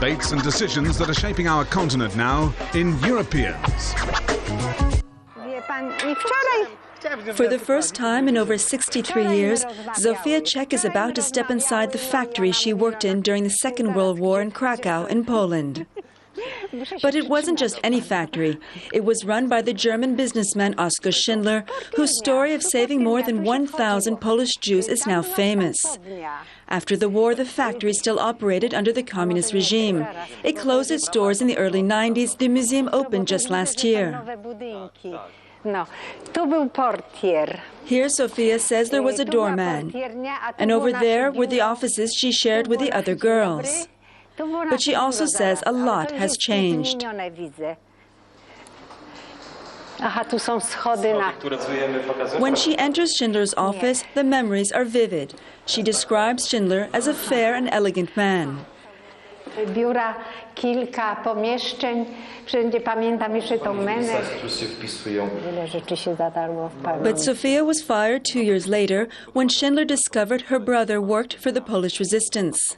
debates and decisions that are shaping our continent now in Europeans. For the first time in over 63 years, Zofia Czech is about to step inside the factory she worked in during the Second World War in Kraków in Poland. But it wasn't just any factory. It was run by the German businessman Oskar Schindler, whose story of saving more than 1,000 Polish Jews is now famous. After the war, the factory still operated under the communist regime. It closed its doors in the early 90s. The museum opened just last year. Here, Sofia says there was a doorman, and over there were the offices she shared with the other girls. But she also says a lot has changed. When she enters Schindler's office, the memories are vivid. She describes Schindler as a fair and elegant man. But Sofia was fired 2 years later when Schindler discovered her brother worked for the Polish resistance.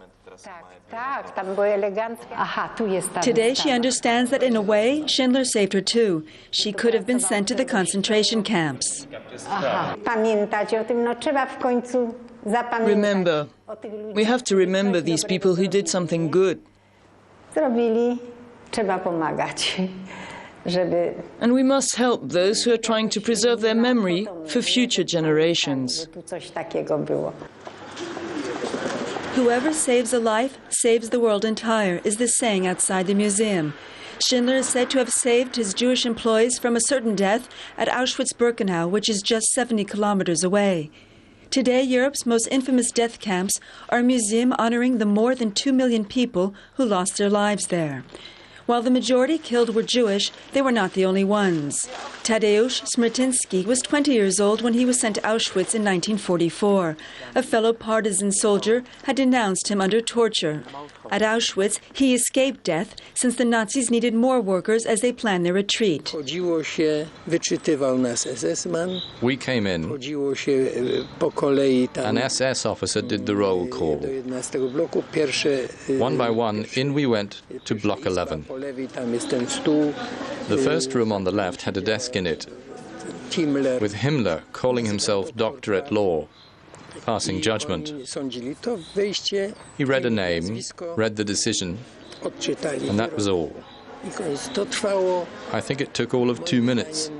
Today she understands that in a way Schindler saved her too. She could have been sent to the concentration camps. Remember, we have to remember these people who did something good. And we must help those who are trying to preserve their memory for future generations. Whoever saves a life saves the world entire, is the saying outside the museum. Schindler is said to have saved his Jewish employees from a certain death at Auschwitz-Birkenau, which is just 70 kilometers away. Today, Europe's most infamous death camps are a museum honoring the more than 2 million people who lost their lives there. While the majority killed were Jewish, they were not the only ones. Tadeusz Smirtyński was 20 years old when he was sent to Auschwitz in 1944. A fellow partisan soldier had denounced him under torture. At Auschwitz, he escaped death since the Nazis needed more workers as they planned their retreat. We came in. An SS officer did the roll call. One by one, in we went to Block 11. The first room on the left had a desk in it, with Himmler calling himself Doctor at Law, passing judgment. He read a name, read the decision, and that was all. I think it took all of 2 minutes.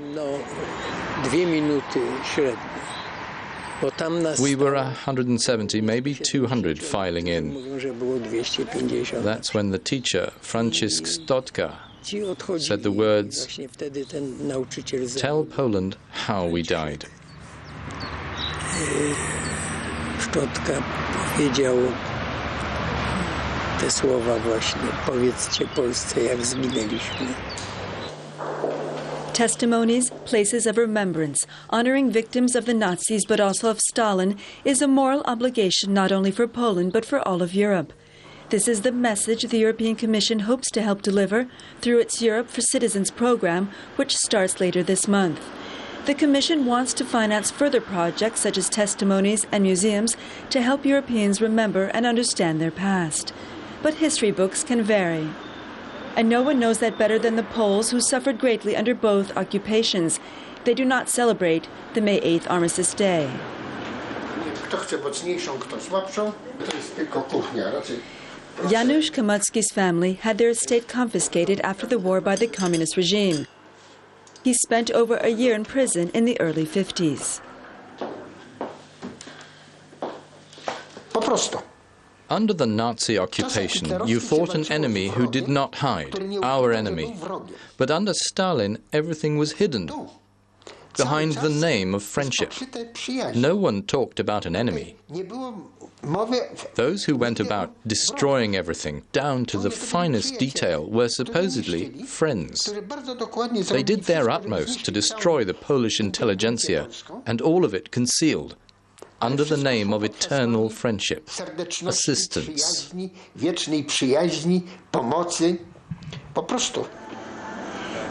We were 170, maybe 200 filing in. That's when the teacher, Franciszek Stotka, said the words, "Tell Poland how we died." Stotka powiedział te słowa właśnie, powiedzcie Polsce, jak zginęliśmy. Testimonies, places of remembrance, honoring victims of the Nazis but also of Stalin, is a moral obligation not only for Poland but for all of Europe. This is the message the European Commission hopes to help deliver through its Europe for Citizens program, which starts later this month. The Commission wants to finance further projects such as testimonies and museums to help Europeans remember and understand their past. But history books can vary. And no one knows that better than the Poles, who suffered greatly under both occupations. They do not celebrate the May 8th Armistice Day. Janusz Kamutski's family had their estate confiscated after the war by the communist regime. He spent over a year in prison in the early 50s. Under the Nazi occupation, you fought an enemy who did not hide, our enemy. But under Stalin, everything was hidden, behind the name of friendship. No one talked about an enemy. Those who went about destroying everything, down to the finest detail, were supposedly friends. They did their utmost to destroy the Polish intelligentsia, and all of it concealed, under the name of eternal friendship, assistance.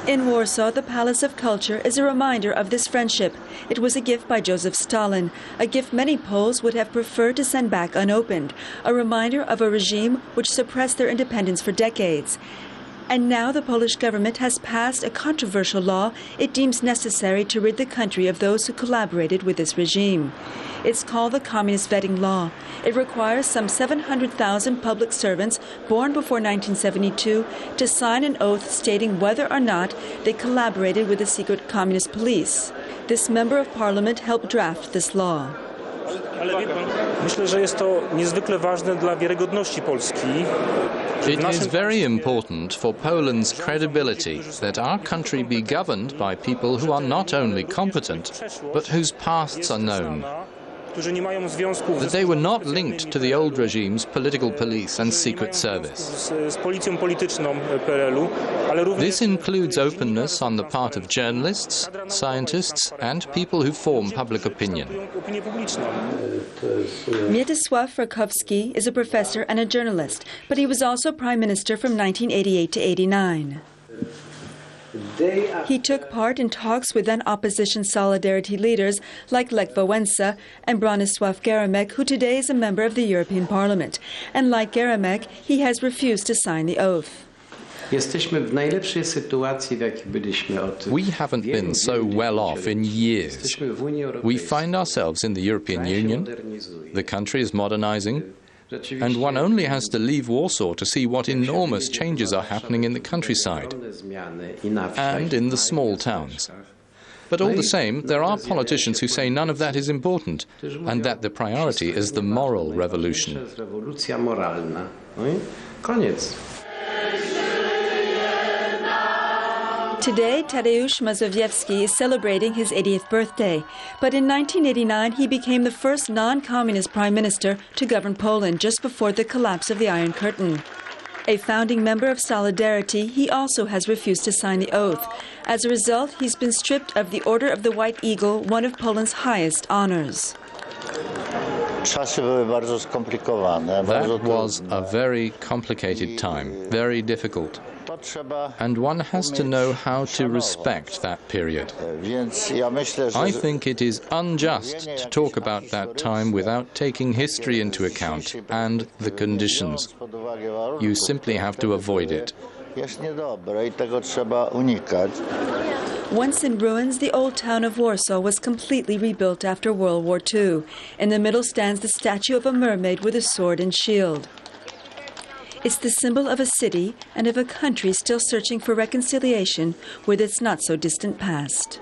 In Warsaw, the Palace of Culture is a reminder of this friendship. It was a gift by Joseph Stalin, a gift many Poles would have preferred to send back unopened, a reminder of a regime which suppressed their independence for decades. And now the Polish government has passed a controversial law it deems necessary to rid the country of those who collaborated with this regime. It's called the Communist Vetting Law. It requires some 700,000 public servants born before 1972 to sign an oath stating whether or not they collaborated with the secret communist police. This member of parliament helped draft this law. Myślę, że jest to niezwykle ważne dla wiarygodności Polski. It is very important for Poland's credibility that our country be governed by people who are not only competent, but whose pasts are known. That they were not linked to the old regime's political police and secret service. This includes openness on the part of journalists, scientists, and people who form public opinion. Mieczysław Rakowski is a professor and a journalist, but he was also prime minister from 1988 to 89. He took part in talks with then opposition Solidarity leaders like Lech Wałęsa and Bronisław Geremek, who today is a member of the European Parliament. And like Geremek, he has refused to sign the oath. We haven't been so well off in years. We find ourselves in the European Union. The country is modernizing. And one only has to leave Warsaw to see what enormous changes are happening in the countryside and in the small towns. But all the same, there are politicians who say none of that is important and that the priority is the moral revolution. Today, Tadeusz Mazowiecki is celebrating his 80th birthday. But in 1989, he became the first non-communist prime minister to govern Poland just before the collapse of the Iron Curtain. A founding member of Solidarity, he also has refused to sign the oath. As a result, he's been stripped of the Order of the White Eagle, one of Poland's highest honors. That was a very complicated time, very difficult. And one has to know how to respect that period. I think it is unjust to talk about that time without taking history into account and the conditions. You simply have to avoid it. Once in ruins, the old town of Warsaw was completely rebuilt after World War II. In the middle stands the statue of a mermaid with a sword and shield. It's the symbol of a city and of a country still searching for reconciliation with its not-so-distant past.